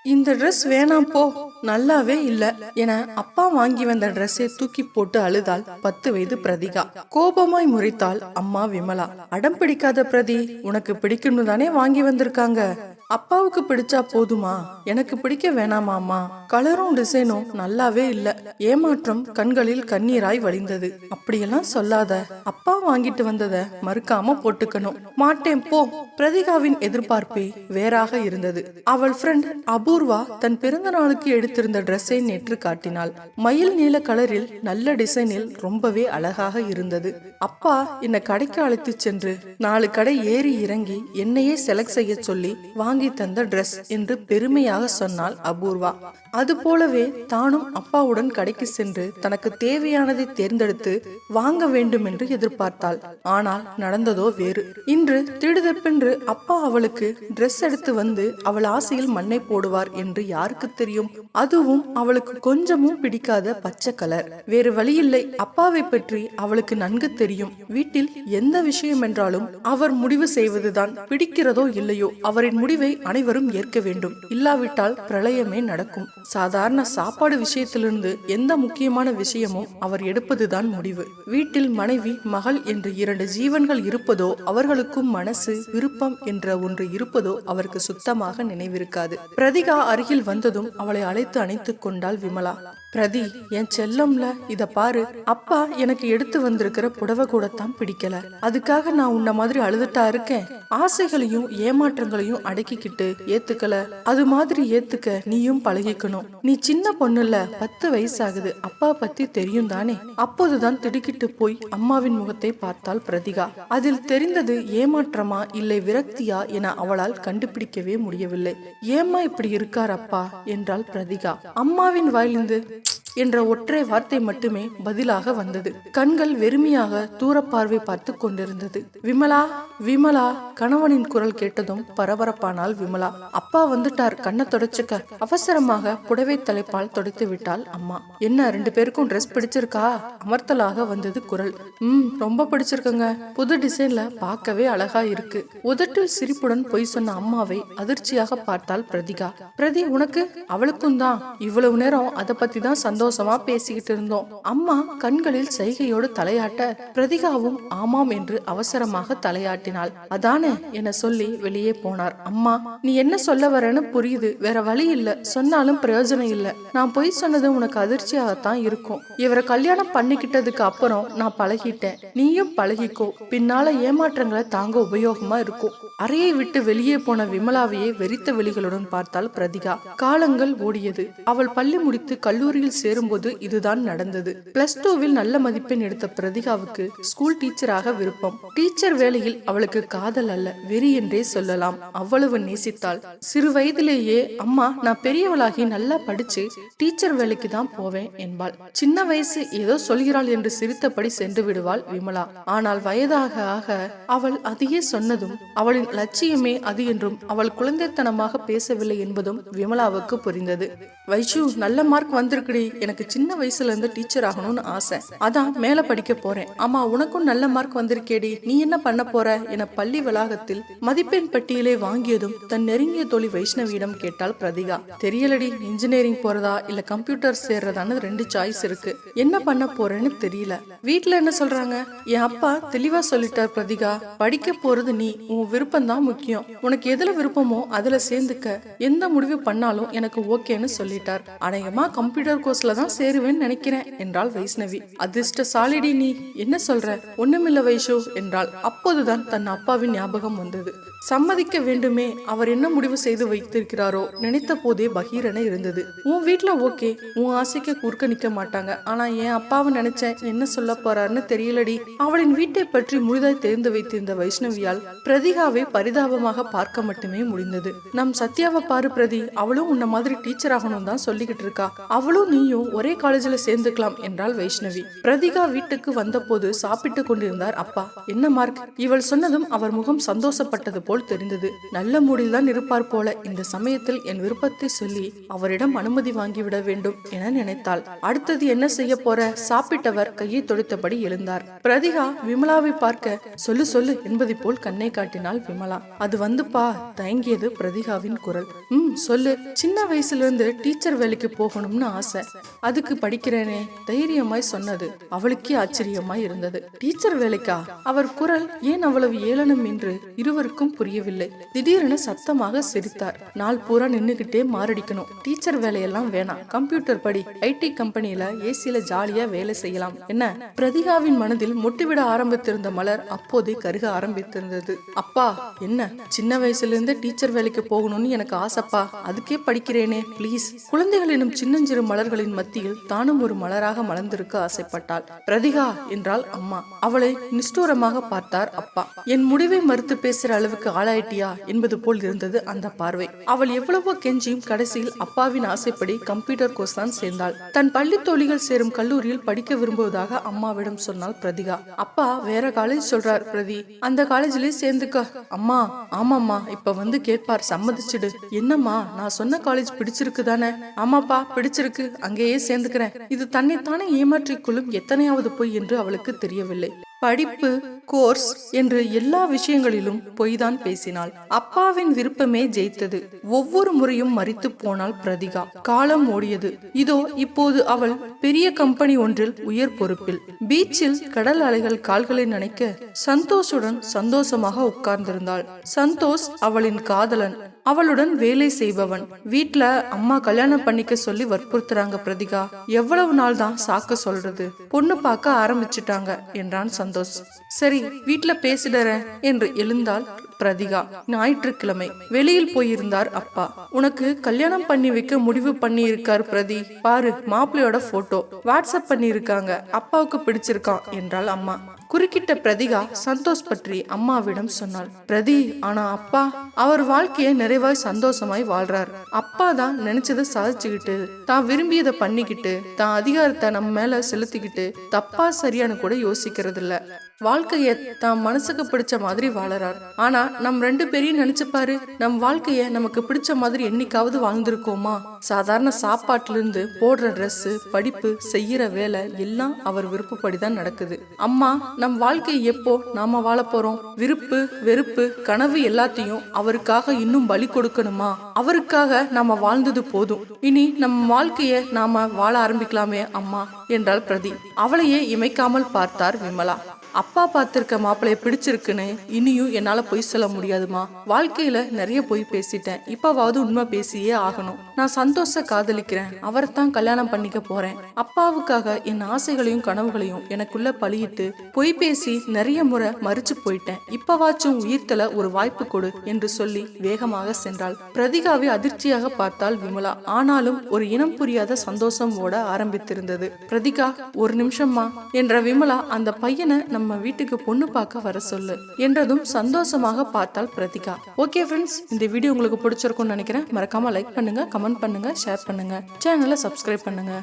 இந்த ட்ரெஸ் வேணாம் போ, நல்லாவே இல்ல என அப்பா வாங்கி வந்த ட்ரெஸ்ஸை தூக்கி போட்டு அழுதாள் 10 வயது பிரதிகா. கோபமாய் முறைத்தாள் அம்மா விமலா. அடம் பிடிக்காத பிரதி, உனக்கு பிடிக்கும்னு தானே வாங்கி வந்திருக்காங்க. அப்பாவுக்கு பிடிச்சா போதுமா, எனக்கு பிடிக்க வேணாமாமா. கலரும் டிசைனும் நல்லாவே இல்ல. ஏமாற்றம் கண்களில் கண்ணீராய் வழிந்தது. அப்படியெல்லாம் சொல்லாத, அப்பா வாங்கிட்டு வந்தத மறுக்காம போட்டுக்கணும். மாட்டேன் போ. பிரதிகாவின் எதிர்பார்ப்பே வேறாக இருந்தது. அவள் ஃப்ரெண்ட் அபூர்வா தன் பிறந்த நாளுக்கு எடுத்திருந்த ட்ரெஸ்ஸை நேற்று காட்டினாள். மயில் நீல கலரில் நல்ல டிசைனில் ரொம்பவே அழகாக இருந்தது. அப்பா என்னை கடைக்கு அழைத்து சென்று 4 கடை ஏறி இறங்கி என்னையே செலக்ட் செய்ய சொல்லி வாங்கி தந்த ட்ரெஸ் என்று பெருமையாக சொன்னாள் அபூர்வா. அது போலவே தானும் அப்பாவுடன் கடைக்கு சென்று தனக்கு தேவையானதை தேர்ந்தெடுத்து வாங்க வேண்டும் என்று எதிர்பார்த்தாள். ஆனால் நடந்ததோ வேறு. இன்று திடுதப்பென்று அப்பா அவளுக்கு ட்ரெஸ் எடுத்து வந்து அவள் ஆசையில் மண்ணை போடுவார் என்று யாருக்கு தெரியும்? அதுவும் அவளுக்கு கொஞ்சமும் பிடிக்காத பச்சை கலர். வேறு வழியில்லை. அப்பாவை பற்றி அவளுக்கு நன்கு தெரியும். வீட்டில் எந்த விஷயம் என்றாலும் அவர் முடிவு செய்வதுதான். பிடிக்கிறதோ இல்லையோ அவரின் முடிவை அனைவரும் ஏற்க வேண்டும். இல்லாவிட்டால் பிரளயமே நடக்கும். சாதாரண சாப்பாடு விஷயத்திலிருந்து எந்த முக்கியமான விஷயமும் அவர் எடுப்பதுதான் முடிவு. வீட்டில் மனைவி மகள் என்று 2 ஜீவன்கள் இருப்பதோ, அவர்களுக்கும் மனசு விருப்பம் என்ற ஒன்று இருப்பதோ அவருக்கு சுத்தமாக நினைவிருக்காது. பிரதிகா அருகில் வந்ததும் அவளை அழைத்து அணைத்துக் கொண்டாள் விமலா. பிரதி, என் செல்லம்ல, இத பாரு. அப்பா எனக்கு எடுத்து வந்திருக்கிற புடவை கூடத்தான் பிடிக்கல. அதுக்காக நான் உன்ன மாதிரி அழுதுட்டா இருக்கேன்? ஆசைகளையும் ஏமாற்றங்களையும் அடக்கிக்கிட்டு ஏத்துக்கல. அது மாதிரி ஏத்துக்க நீயும் பழகிக்கணும். நீ சின்ன பொண்ணுல, 10 வயசாகுது. அப்பா பத்தி தெரியும் தானே? அப்போதுதான் திடுக்கிட்டு போய் அம்மாவின் முகத்தை பார்த்தாள் பிரதிகா. அதில் தெரிந்தது ஏமாற்றமா இல்லை விரக்தியா என அவளால் கண்டுபிடிக்கவே முடியவில்லை. ஏம்மா இப்படி இருக்கார் அப்பா என்றாள் பிரதிகா. அம்மாவின் வாயிலிருந்து என்ற ஒற்றை வார்த்தை மட்டுமே பதிலாக வந்தது. கண்கள் வெறுமையாக தூரப்பார்வை பார்த்து கொண்டிருந்தது. விமலா, விமலா. கணவனின் குரல் கேட்டதும் பரபரப்பானாள் விமலா. அப்பா வந்துட்டார், கண்ணை தொடச்சுக்க. அவசரமாக புடவை தலைப்பால் துடைத்து விட்டாள் அம்மா. என்ன 2 பேருக்கும் ட்ரெஸ் பிடிச்சிருக்கா? அமர்த்தலாக வந்தது குரல். ரொம்ப பிடிச்சிருக்குங்க. புது டிசைன்ல பார்க்கவே அழகா இருக்கு. உதட்டில் சிரிப்புடன் பொய் சொன்ன அம்மாவை அதிர்ச்சியாக பார்த்தாள் பிரதிகா. பிரதி, உனக்கு? அவளுக்கும் தான். இவ்வளவு நேரம் அதை பத்தி தான் சந்தோஷமா பேசிக்கிட்டு இருந்தோம். அம்மா கண்களில் சைகையோடு தலையாட்ட பிரதிகாவும் ஆமாம் என்று அவசரமாக தலையாட்டினாள். அதானே என சொல்லி வெளியே போனார். அம்மா, நீ என்ன சொல்ல வரேன்னு புரியுது. வேற வழி இல்ல. சொன்னாலும் பிரயோஜனம் இல்ல. நான் பொய் சொன்னது உனக்கு அதிர்ச்சியாகத்தான் இருக்கும். இவரை கல்யாணம் பண்ணிக்கிட்டதுக்கு அப்புறம் நான் பழகிட்டேன். நீயும் பழகிக்கோ. பின்னால ஏமாற்றங்களை தாங்க உபயோகமா இருக்கும். அறையை விட்டு வெளியே போன விமலாவையே வெறித்த வெளிகளுடன் பார்த்தாள் பிரதிகா. காலங்கள் ஓடியது. அவள் பள்ளி முடித்து கல்லூரியில் சேரும்போது இதுதான் நடந்தது. +2வில் நல்ல மதிப்பெண் எடுத்த பிரதிகாவுக்கு ஸ்கூல் டீச்சராக விருப்பம். டீச்சர் வேலையில் அவளுக்கு காதல் அல்ல, வெறி என்றே சொல்லலாம். அவ்வளவு நேசித்தாள். சிறு வயதிலேயே அம்மா, நான் பெரியவளாகி நல்லா படிச்சு டீச்சர் வேலைக்கு தான் போவேன் என்பாள். சின்ன வயசு ஏதோ சொல்கிறாள் என்று சிரித்தபடி சென்று விடுவாள் விமலா. ஆனால் வயதாக ஆக அவள் அதையே சொன்னதும் அவளின் லட்சியமே அது என்றும் அவள் குழந்தைத்தனமாக பேசவில்லை என்பதும் விமலாவுக்கு புரிந்தது. வைஷு, நல்ல மார்க் வந்திருக்குடி. எனக்கு சின்ன வயசுல இருந்து டீச்சர் ஆகணும்னு ஆசை. அதான் மேல படிக்க போறேன். ஆமா, உனக்கும் நல்ல மார்க் வந்திருக்கேடி. நீ என்ன பண்ண போற என பள்ளி வளாகத்தில் மதிப்பெண் பட்டியலை வாங்கியதும் தன் நெருங்கிய தோழி வைஷ்ணவியிடம் கேட்டாள் பிரதிகா. தெரியலடி, இன்ஜினியரிங் போறதா இல்ல கம்ப்யூட்டர் சேர்றதான்னு 2 சாய்ஸ் இருக்கு. என்ன பண்ண போறேன்னு தெரியல. வீட்டுல என்ன சொல்றாங்க? என் அப்பா தெளிவா சொல்லிட்டார் பிரதிகா. படிக்க போறது நீ. உன் விருப்பம் தான் முக்கியம். உனக்கு எதுல விருப்பமோ அதுல சேர்ந்துக்க. எந்த முடிவு பண்ணாலும் எனக்கு ஓகேன்னு சொல்லிட்டார். அநேகமா கம்ப்யூட்டர் கோர்ஸ்ல தான் சேருவேன்னு நினைக்கிறேன் என்றாள் வைஷ்ணவி. அதிர்ஷ்டசாலிடி நீ. என்ன சொல்ற? ஒண்ணுமில்ல வைஷு என்றாள். அப்போதுதான் தன் அப்பாவின் ஞாபகம் வந்தது. சம்மதிக்க வேண்டுமே. அவர் என்ன முடிவு செய்து வைத்திருக்கிறாரோ நினைத்த போதே பகீரென இருந்தது. உன் வீட்டுல ஓகே, உன் ஆசைக்கு குறுக்க நிக்க மாட்டாங்க. ஆனா என் அப்பாவை நினைச்சேன். என்ன சொல்ல போறாருன்னு தெரியலடி. அவளின் வீட்டை பற்றி முழுதாய் தெரிந்து வைத்திருந்த வைஷ்ணவியால் பிரதிகாவை பரிதாபமாக பார்க்க மட்டுமே முடிந்தது. நம் சத்யாவை பாரு பிரதி, அவளும் உன்ன மாதிரி டீச்சர் ஆகணும் தான் சொல்லிக்கிட்டு இருக்கா. அவளும் நீயும் ஒரே காலேஜ்ல சேர்ந்துக்கலாம் என்றாள் வைஷ்ணவி. பிரதிகா வீட்டுக்கு வந்த போது சாப்பிட்டு கொண்டிருந்தார் அப்பா. என்ன மார்க்? இவள் சொன்னதும் அவர் முகம் சந்தோஷப்பட்டது போல் தெரிந்தது. நல்ல மூடில் தான் இருப்பார் போல. இந்த சமயத்தில் என் விருப்பத்தை சொல்லி அவரிடம் அனுமதி வாங்கிவிட வேண்டும் என நினைத்தாள். அடுத்தது என்ன செய்ய போற? சாப்பிட்டவர் கையை தொடுத்தபடி எழுந்தார். பிரதிகா விமலாவை பார்க்க சொல்லு சொல்லு என்பதை போல் கண்ணை காட்டினாள் விமலா. அது வந்துப்பா. தயங்கியது பிரதிகாவின் குரல். சொல்லு. சின்ன வயசுல இருந்து டீச்சர் வேலைக்கு போகணும்னு ஆசை. அதுக்கு படிக்கிறேனே தைரியமாய் சொன்னது அவளுக்கே ஆச்சரியமாய் இருந்தது. டீச்சர் வேலைக்கா? அவர் குரல் ஏன் அவ்வளவு ஏளனம் என்று இருவருக்கும் புரியவில்லை. திடீரென சத்தமாக சிரித்தார். நாள் பூரா நின்னுகிட்டே மாரடிக்கணும். டீச்சர் வேலையெல்லாம் வேணாம். கம்ப்யூட்டர் படி. ஐடி கம்பெனியில ஏசில ஜாலியா வேலை செய்யலாம். என்ன? பிரதிகாவின் மனதில் முட்டிவிட ஆரம்பித்திருந்த மலர் அப்போதே கருக ஆரம்பித்திருந்தது. அப்பா என்ன? சின்ன வயசுல இருந்து டீச்சர் வேலைக்கு போகணும்னு எனக்கு ஆசைப்பா. அதுக்கே படிக்கிறேனே பிளீஸ். குழந்தைகள் எனும் சின்னஞ்சிறு மலர்களின் மத்தியில் தானும் ஒரு மலராக மலர்ந்திருக்க ஆசைப்பட்டாள். பிரதிகா என்றால் அம்மா. அவளை நிஷ்டூரமாக பார்த்தார் அப்பா. என் முடிவை மறுத்து பேசுற அளவுக்கு ஆளாயிட்டியா என்பது போல் இருந்தது அந்த பார்வை. அவள் எவ்வளவோ கெஞ்சியும் கடைசியில் அப்பாவின் ஆசைப்படி கம்ப்யூட்டர் கோர்ஸ் தான் சேர்ந்தாள். தன் பள்ளி தோழிகள் சேரும் கல்லூரியில் படிக்க விரும்புவதாக அம்மாவிடம் சொன்னாள் பிரதிகா. அப்பா வேற காலேஜ் சொல்றார் பிரதி. அந்த காலேஜிலே சேர்ந்துக்க. அம்மா ஆமாம்மா இப்ப வந்து கேட்பார். சம்மதிச்சிடு. என்னம்மா நான் சொன்ன காலேஜ் பிடிச்சிருக்கு தானே? ஆமாப்பா பிடிச்சிருக்கு. அங்கேயே சேர்ந்துக்கிறேன். இது தன்னைத்தானே ஏமாற்றிக்கொள்ளும் எத்தனையாவது பொய் என்று அவளுக்கு தெரியவில்லை. படிப்பு கோர்ஸ் என்று எல்லா விஷயங்களிலும் பொய்தான் பேசினாள். அப்பாவின் விருப்பமே ஜெயித்தது. ஒவ்வொரு முறையும் மரித்து போனாள் பிரதிகா. காலம் ஓடியது. இதோ இப்போது அவள் பெரிய கம்பெனி ஒன்றில் உயர் பொறுப்பில். பீச்சில் கடல் அலைகள் கால்களை நனைக்க சந்தோஷுடன் சந்தோஷமாக உட்கார்ந்திருந்தாள். சந்தோஷ் அவளின் காதலன். அவளுடன் வேலை செய்பவன். வீட்ல அம்மா கல்யாணம் பண்ணிக்க சொல்லி வற்புறுத்துறாங்க பிரதிகா. எவ்வளவு நாள் தான் சாக்க சொல்றது? பொண்ணு பார்க்க ஆரம்பிச்சுட்டாங்க என்றான் சந்தோஷ். சரி வீட்ல பேசிடுறேன் என்று எழுந்தாள் பிரதிகா. ஞாயிற்றுக்கிழமை வெளியில் போயிருந்தார் அப்பா. உனக்கு கல்யாணம் பண்ணி வைக்க முடிவு பண்ணி இருக்கார் பிரதி. பாரு மாப்பிள்ளையோட போட்டோ வாட்ஸ்அப் பண்ணி இருக்காங்க. அப்பாவுக்கு பிடிச்சிருக்கான் என்றாள் அம்மா. குறுக்கிட்ட பிரதிகா சந்தோஷ் பற்றி அம்மாவிடம் சொன்னாள். பிரதி ஆனா அப்பா அவர் வாழ்க்கைய நிறைவாய் சந்தோஷமாய் வாழ்றார். அப்பா தான் நினைச்சதை சாதிச்சுக்கிட்டு தான் விரும்பியதை பண்ணிக்கிட்டு தான் அதிகாரத்தை நம்ம மேல செலுத்திக்கிட்டு தப்பா சரியானு கூட யோசிக்கிறது இல்ல. வாழ்க்கைய தான் மனசுக்கு பிடிச்ச மாதிரி வாழறார். ஆனா நம் ரெண்டு பேரையும் நினைச்சு பாரு. நம் வாழ்க்கைய நமக்கு பிடிச்ச மாதிரி என்னைக்காவது வாழ்ந்திருக்கோமா? சாதாரண சாப்பாட்டுல இருந்து போடுற ட்ரெஸ், படிப்பு, செய்யற வேலை எல்லாம் அவர் விருப்பப்படிதான் நடக்குது. அம்மா நம் வாழ்க்கையை எப்போ நாம வாழ போறோம்? விருப்பு வெறுப்பு கனவு எல்லாத்தையும் அவருக்காக இன்னும் பலி கொடுக்கணுமா? அவருக்காக நாம வாழ்ந்தது போதும். இனி நம் வாழ்க்கைய நாம வாழ ஆரம்பிக்கலாமே அம்மா என்றாள் பிரதி. அவளையே இமைக்காமல் பார்த்தார் விமலா. அப்பா பார்த்திருக்க மாப்பிளைய பிடிச்சிருக்குன்னு இனியும் என்னால பொய் சொல்ல முடியாதுமா. வாழ்க்கையில நிறைய பொய் பேசிட்டேன். இப்பவாவது உண்மை பேசியே ஆகணும். நான் சந்தோஷ காதலிக்கிறேன். அவரைத்தான் கல்யாணம் பண்ணிக்க போறேன். அப்பாவுக்காக என் ஆசைகளையும் கனவுகளையும் எனக்குள்ள பழியிட்டு பொய் பேசி நிறைய முறை மறிச்சு போயிட்டேன். இப்பவாச்சும் உயிர்த்தல ஒரு வாய்ப்பு கொடு என்று சொல்லி வேகமாக சென்றாள். பிரதிகாவை அதிர்ச்சியாக பார்த்தாள் விமலா. ஆனாலும் ஒரு இனம் புரியாத சந்தோஷம் ஓட ஆரம்பித்திருந்தது. பிரதிகா ஒரு நிமிஷம்மா என்ற விமலா அந்த பையனை நம்ம வீட்டுக்கு பொண்ணு பார்க்க வர சொல்லு என்றதும் சந்தோஷமாக பார்த்தாள் பிரதிகா. ஓகே ஃப்ரெண்ட்ஸ், இந்த வீடியோ உங்களுக்கு பிடிச்சிருக்கும்னு நினைக்கிறேன். மறக்காம லைக் பண்ணுங்க, கமெண்ட் பண்ணுங்க, ஷேர் பண்ணுங்க, சேனலை சப்ஸ்கிரைப் பண்ணுங்க.